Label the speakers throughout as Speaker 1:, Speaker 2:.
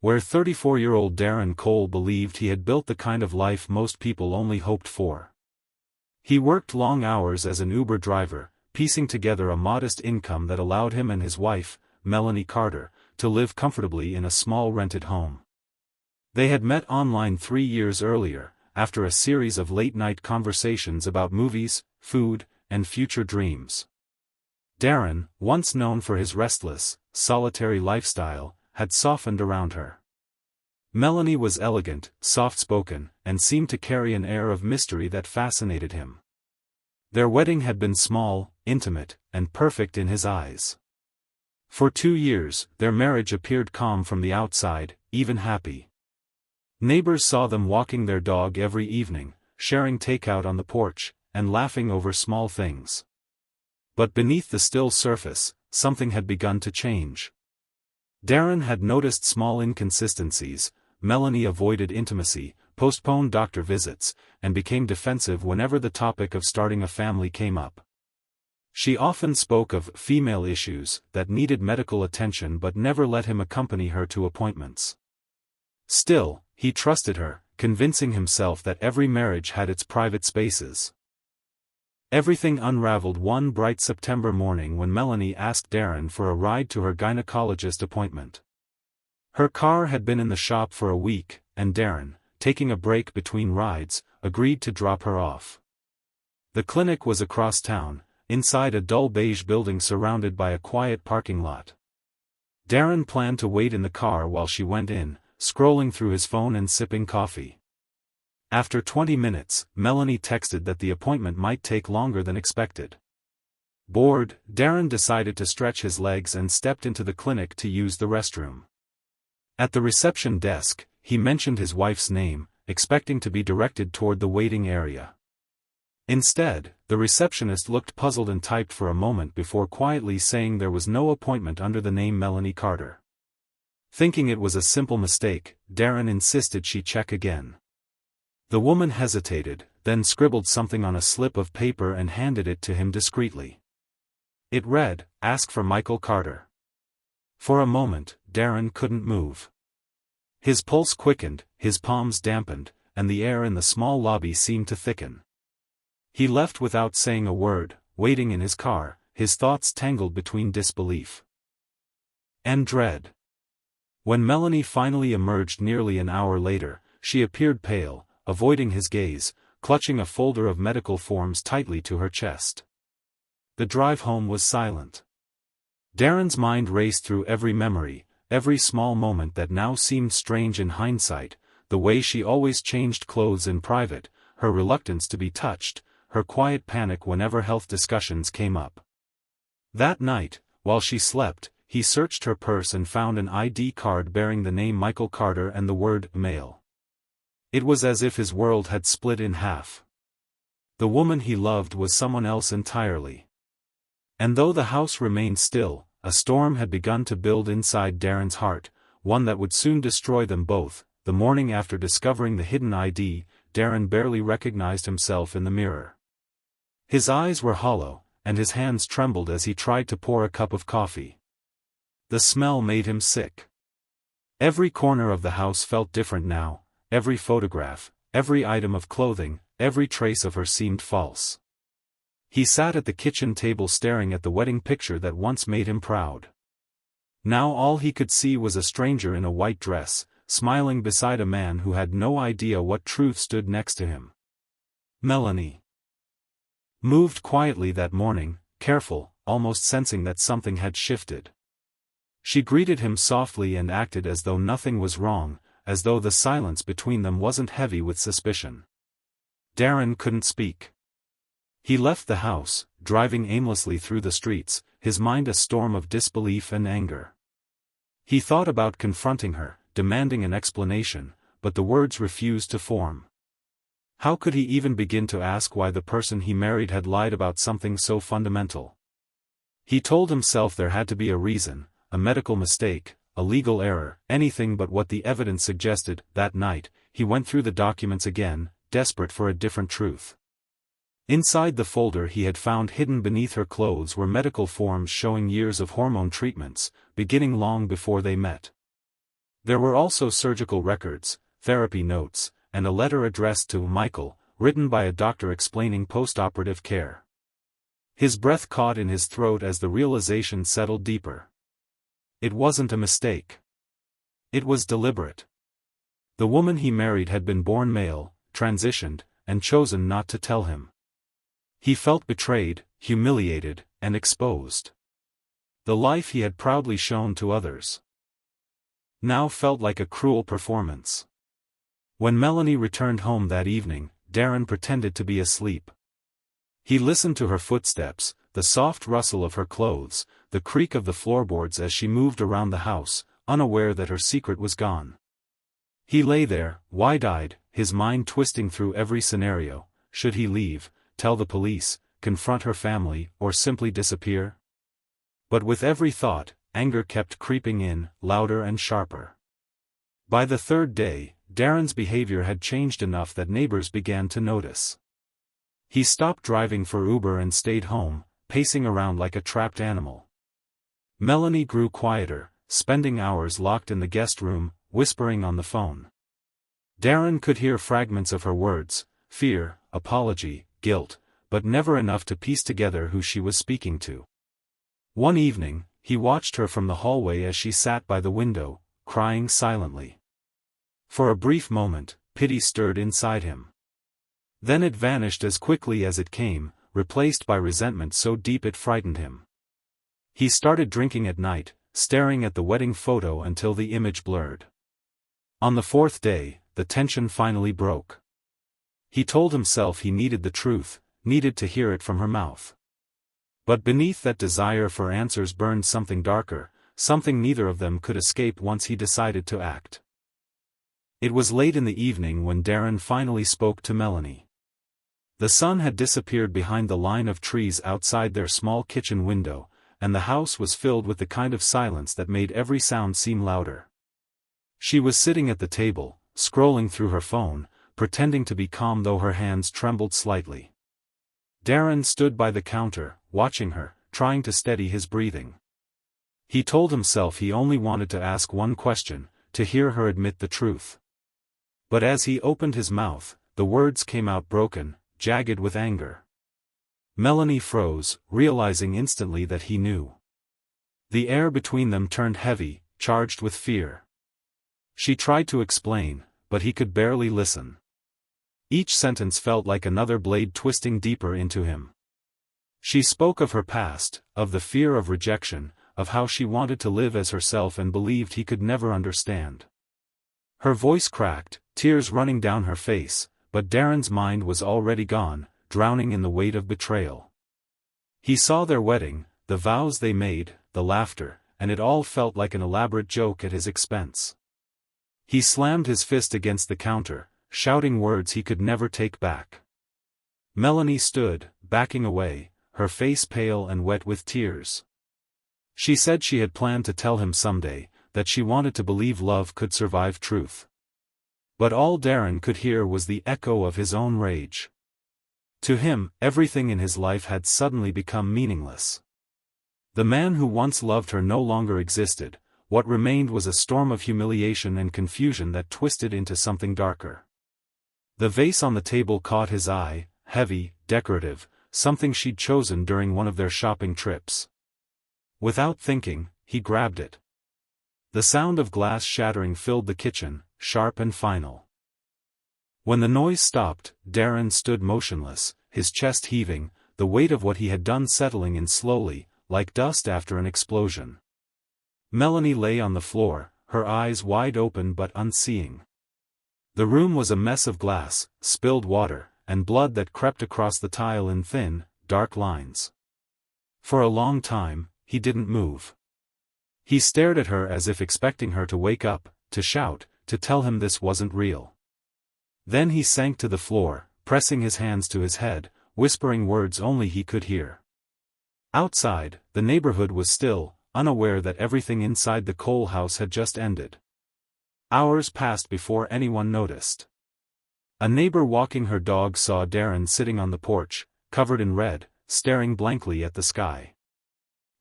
Speaker 1: where 34-year-old Darren Cole believed he had built the kind of life most people only hoped for. He worked long hours as an Uber driver, piecing together a modest income that allowed him and his wife, Melanie Carter, to live comfortably in a small rented home. They had met online 3 years earlier, after a series of late-night conversations about movies, food, and future dreams. Darren, once known for his restless, solitary lifestyle, had softened around her. Melanie was elegant, soft-spoken, and seemed to carry an air of mystery that fascinated him. Their wedding had been small, intimate, and perfect in his eyes. For 2 years, their marriage appeared calm from the outside, even happy. Neighbors saw them walking their dog every evening, sharing takeout on the porch, and laughing over small things. But beneath the still surface, something had begun to change. Darren had noticed small inconsistencies. Melanie avoided intimacy, postponed doctor visits, and became defensive whenever the topic of starting a family came up. She often spoke of female issues that needed medical attention but never let him accompany her to appointments. Still, he trusted her, convincing himself that every marriage had its private spaces. Everything unraveled one bright September morning when Melanie asked Darren for a ride to her gynecologist appointment. Her car had been in the shop for a week, and Darren, taking a break between rides, agreed to drop her off. The clinic was across town, inside a dull beige building surrounded by a quiet parking lot. Darren planned to wait in the car while she went in, scrolling through his phone and sipping coffee. After 20 minutes, Melanie texted that the appointment might take longer than expected. Bored, Darren decided to stretch his legs and stepped into the clinic to use the restroom. At the reception desk, he mentioned his wife's name, expecting to be directed toward the waiting area. Instead, the receptionist looked puzzled and typed for a moment before quietly saying there was no appointment under the name Melanie Carter. Thinking it was a simple mistake, Darren insisted she check again. The woman hesitated, then scribbled something on a slip of paper and handed it to him discreetly. It read, "Ask for Michael Carter." For a moment, Darren couldn't move. His pulse quickened, his palms dampened, and the air in the small lobby seemed to thicken. He left without saying a word, waiting in his car, his thoughts tangled between disbelief and dread. When Melanie finally emerged nearly an hour later, she appeared pale, avoiding his gaze, clutching a folder of medical forms tightly to her chest. The drive home was silent. Darren's mind raced through every memory, every small moment that now seemed strange in hindsight, the way she always changed clothes in private, her reluctance to be touched, her quiet panic whenever health discussions came up. That night, while she slept, he searched her purse and found an ID card bearing the name Michael Carter and the word male. It was as if his world had split in half. The woman he loved was someone else entirely. And though the house remained still, a storm had begun to build inside Darren's heart, one that would soon destroy them both. The morning after discovering the hidden ID, Darren barely recognized himself in the mirror. His eyes were hollow, and his hands trembled as he tried to pour a cup of coffee. The smell made him sick. Every corner of the house felt different now, every photograph, every item of clothing, every trace of her seemed false. He sat at the kitchen table staring at the wedding picture that once made him proud. Now all he could see was a stranger in a white dress, smiling beside a man who had no idea what truth stood next to him. Melanie moved quietly that morning, careful, almost sensing that something had shifted. She greeted him softly and acted as though nothing was wrong, as though the silence between them wasn't heavy with suspicion. Darren couldn't speak. He left the house, driving aimlessly through the streets, his mind a storm of disbelief and anger. He thought about confronting her, demanding an explanation, but the words refused to form. How could he even begin to ask why the person he married had lied about something so fundamental? He told himself there had to be a reason, a medical mistake, a legal error, anything but what the evidence suggested. That night, he went through the documents again, desperate for a different truth. Inside the folder he had found hidden beneath her clothes were medical forms showing years of hormone treatments, beginning long before they met. There were also surgical records, therapy notes, and a letter addressed to Michael, written by a doctor explaining post-operative care. His breath caught in his throat as the realization settled deeper. It wasn't a mistake. It was deliberate. The woman he married had been born male, transitioned, and chosen not to tell him. He felt betrayed, humiliated, and exposed. The life he had proudly shown to others now felt like a cruel performance. When Melanie returned home that evening, Darren pretended to be asleep. He listened to her footsteps, the soft rustle of her clothes, the creak of the floorboards as she moved around the house, unaware that her secret was gone. He lay there, wide-eyed, his mind twisting through every scenario. Should he leave, tell the police, confront her family, or simply disappear? But with every thought, anger kept creeping in, louder and sharper. By the third day, Darren's behavior had changed enough that neighbors began to notice. He stopped driving for Uber and stayed home, pacing around like a trapped animal. Melanie grew quieter, spending hours locked in the guest room, whispering on the phone. Darren could hear fragments of her words, fear, apology, guilt, but never enough to piece together who she was speaking to. One evening, he watched her from the hallway as she sat by the window, crying silently. For a brief moment, pity stirred inside him. Then it vanished as quickly as it came, replaced by resentment so deep it frightened him. He started drinking at night, staring at the wedding photo until the image blurred. On the fourth day, the tension finally broke. He told himself he needed the truth, needed to hear it from her mouth. But beneath that desire for answers burned something darker, something neither of them could escape once he decided to act. It was late in the evening when Darren finally spoke to Melanie. The sun had disappeared behind the line of trees outside their small kitchen window, and the house was filled with the kind of silence that made every sound seem louder. She was sitting at the table, scrolling through her phone, pretending to be calm though her hands trembled slightly. Darren stood by the counter, watching her, trying to steady his breathing. He told himself he only wanted to ask one question, to hear her admit the truth. But as he opened his mouth, the words came out broken, jagged with anger. Melanie froze, realizing instantly that he knew. The air between them turned heavy, charged with fear. She tried to explain, but he could barely listen. Each sentence felt like another blade twisting deeper into him. She spoke of her past, of the fear of rejection, of how she wanted to live as herself and believed he could never understand. Her voice cracked, tears running down her face, but Darren's mind was already gone, drowning in the weight of betrayal. He saw their wedding, the vows they made, the laughter, and it all felt like an elaborate joke at his expense. He slammed his fist against the counter, shouting words he could never take back. Melanie stood, backing away, her face pale and wet with tears. She said she had planned to tell him someday, that she wanted to believe love could survive truth. But all Darren could hear was the echo of his own rage. To him, everything in his life had suddenly become meaningless. The man who once loved her no longer existed, what remained was a storm of humiliation and confusion that twisted into something darker. The vase on the table caught his eye, heavy, decorative, something she'd chosen during one of their shopping trips. Without thinking, he grabbed it. The sound of glass shattering filled the kitchen, sharp and final. When the noise stopped, Darren stood motionless, his chest heaving, the weight of what he had done settling in slowly, like dust after an explosion. Melanie lay on the floor, her eyes wide open but unseeing. The room was a mess of glass, spilled water, and blood that crept across the tile in thin, dark lines. For a long time, he didn't move. He stared at her as if expecting her to wake up, to shout, to tell him this wasn't real. Then he sank to the floor, pressing his hands to his head, whispering words only he could hear. Outside, the neighborhood was still, unaware that everything inside the Cole house had just ended. Hours passed before anyone noticed. A neighbor walking her dog saw Darren sitting on the porch, covered in red, staring blankly at the sky.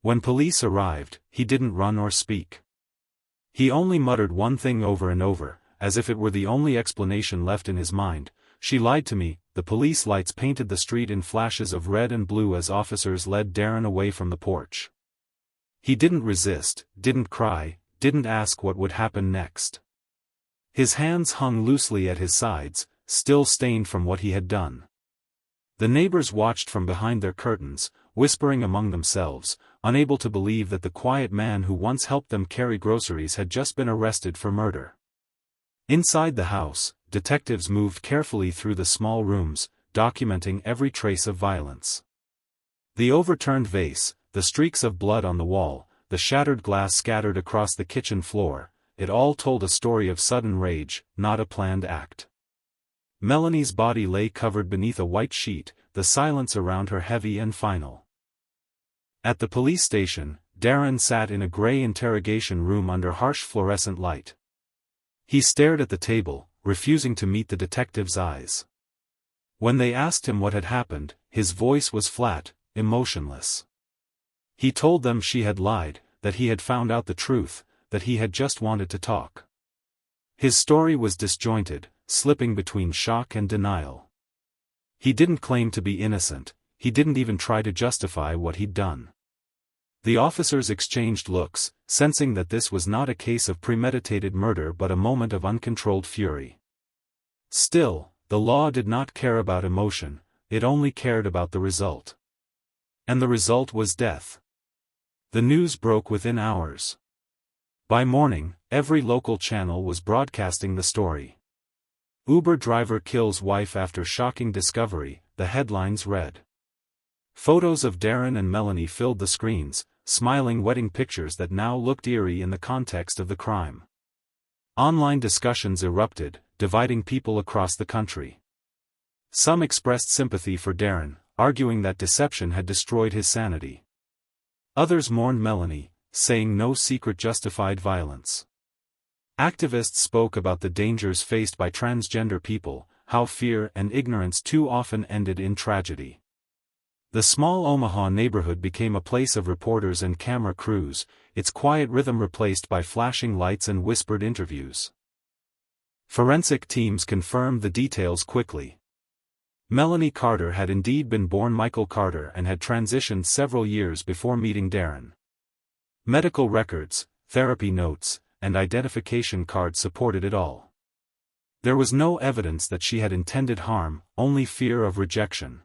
Speaker 1: When police arrived, he didn't run or speak. He only muttered one thing over and over, as if it were the only explanation left in his mind. "She lied to me." The police lights painted the street in flashes of red and blue as officers led Darren away from the porch. He didn't resist, didn't cry, didn't ask what would happen next. His hands hung loosely at his sides, still stained from what he had done. The neighbors watched from behind their curtains, whispering among themselves, unable to believe that the quiet man who once helped them carry groceries had just been arrested for murder. Inside the house, detectives moved carefully through the small rooms, documenting every trace of violence. The overturned vase, the streaks of blood on the wall, the shattered glass scattered across the kitchen floor, it all told a story of sudden rage, not a planned act. Melanie's body lay covered beneath a white sheet, the silence around her heavy and final. At the police station, Darren sat in a gray interrogation room under harsh fluorescent light. He stared at the table, refusing to meet the detectives' eyes. When they asked him what had happened, his voice was flat, emotionless. He told them she had lied, that he had found out the truth, that he had just wanted to talk. His story was disjointed, slipping between shock and denial. He didn't claim to be innocent, he didn't even try to justify what he'd done. The officers exchanged looks, sensing that this was not a case of premeditated murder but a moment of uncontrolled fury. Still, the law did not care about emotion, it only cared about the result. And the result was death. The news broke within hours. By morning, every local channel was broadcasting the story. "Uber driver kills wife after shocking discovery," the headlines read. Photos of Darren and Melanie filled the screens, smiling wedding pictures that now looked eerie in the context of the crime. Online discussions erupted, dividing people across the country. Some expressed sympathy for Darren, arguing that deception had destroyed his sanity. Others mourned Melanie, saying no secret justified violence. Activists spoke about the dangers faced by transgender people, how fear and ignorance too often ended in tragedy. The small Omaha neighborhood became a place of reporters and camera crews, its quiet rhythm replaced by flashing lights and whispered interviews. Forensic teams confirmed the details quickly. Melanie Carter had indeed been born Michael Carter and had transitioned several years before meeting Darren. Medical records, therapy notes, and identification cards supported it all. There was no evidence that she had intended harm, only fear of rejection.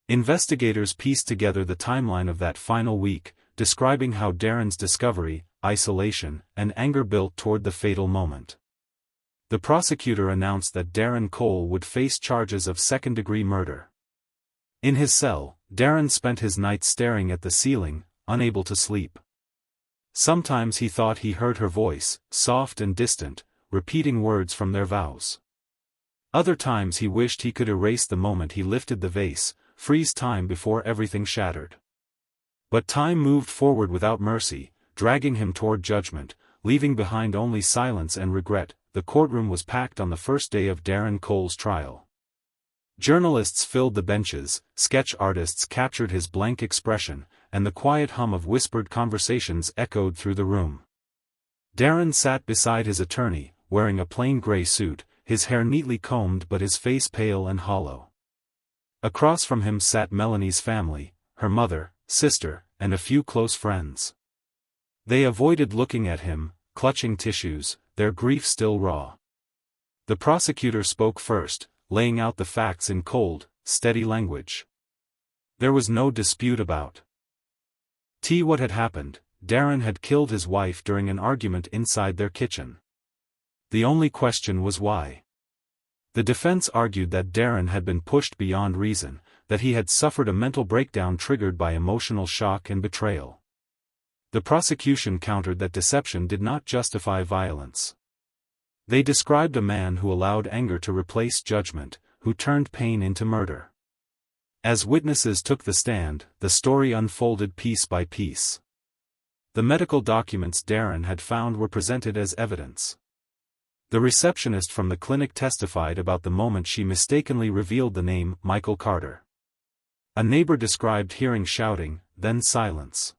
Speaker 1: Investigators pieced together the timeline of that final week, describing how Darren's discovery, isolation, and anger built toward the fatal moment. The prosecutor announced that Darren Cole would face charges of second-degree murder. In his cell, Darren spent his nights staring at the ceiling, unable to sleep. Sometimes he thought he heard her voice, soft and distant, repeating words from their vows. Other times he wished he could erase the moment he lifted the vase, freeze time before everything shattered. But time moved forward without mercy, dragging him toward judgment, leaving behind only silence and regret. The courtroom was packed on the first day of Darren Cole's trial. Journalists filled the benches, sketch artists captured his blank expression, and the quiet hum of whispered conversations echoed through the room. Darren sat beside his attorney, wearing a plain gray suit, his hair neatly combed but his face pale and hollow. Across from him sat Melanie's family, her mother, sister, and a few close friends. They avoided looking at him, clutching tissues, their grief still raw. The prosecutor spoke first, laying out the facts in cold, steady language. There was no dispute about what had happened. Darren had killed his wife during an argument inside their kitchen. The only question was why. The defense argued that Darren had been pushed beyond reason, that he had suffered a mental breakdown triggered by emotional shock and betrayal. The prosecution countered that deception did not justify violence. They described a man who allowed anger to replace judgment, who turned pain into murder. As witnesses took the stand, the story unfolded piece by piece. The medical documents Darren had found were presented as evidence. The receptionist from the clinic testified about the moment she mistakenly revealed the name Michael Carter. A neighbor described hearing shouting, then silence.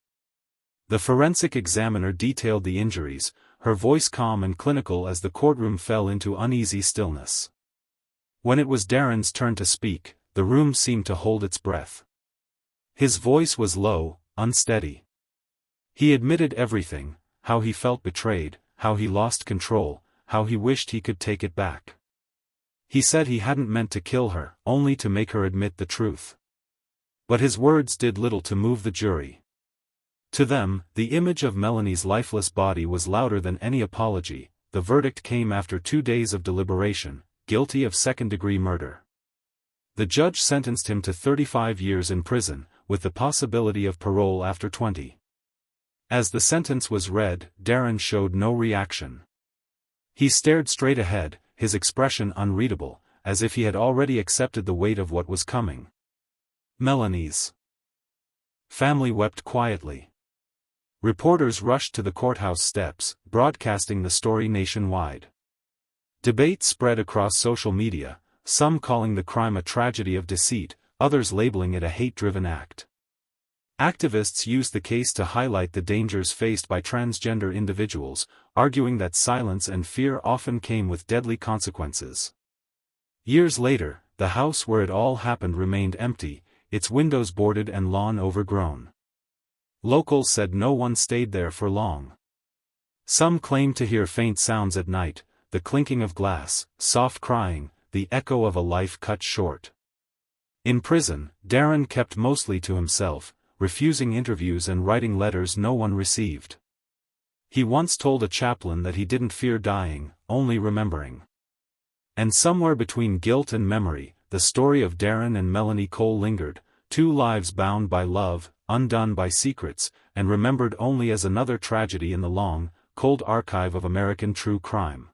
Speaker 1: The forensic examiner detailed the injuries, her voice calm and clinical as the courtroom fell into uneasy stillness. When it was Darren's turn to speak, the room seemed to hold its breath. His voice was low, unsteady. He admitted everything: how he felt betrayed, how he lost control, how he wished he could take it back. He said he hadn't meant to kill her, only to make her admit the truth. But his words did little to move the jury. To them, the image of Melanie's lifeless body was louder than any apology. The verdict came after 2 days of deliberation: guilty of second-degree murder. The judge sentenced him to 35 years in prison, with the possibility of parole after 20. As the sentence was read, Darren showed no reaction. He stared straight ahead, his expression unreadable, as if he had already accepted the weight of what was coming. Melanie's family wept quietly. Reporters rushed to the courthouse steps, broadcasting the story nationwide. Debate spread across social media, some calling the crime a tragedy of deceit, others labeling it a hate-driven act. Activists used the case to highlight the dangers faced by transgender individuals, arguing that silence and fear often came with deadly consequences. Years later, the house where it all happened remained empty, its windows boarded and lawn overgrown. Locals said no one stayed there for long. Some claimed to hear faint sounds at night: the clinking of glass, soft crying, the echo of a life cut short. In prison, Darren kept mostly to himself, refusing interviews and writing letters no one received. He once told a chaplain that he didn't fear dying, only remembering. And somewhere between guilt and memory, the story of Darren and Melanie Cole lingered: 2 lives bound by love, undone by secrets, and remembered only as another tragedy in the long, cold archive of American true crime.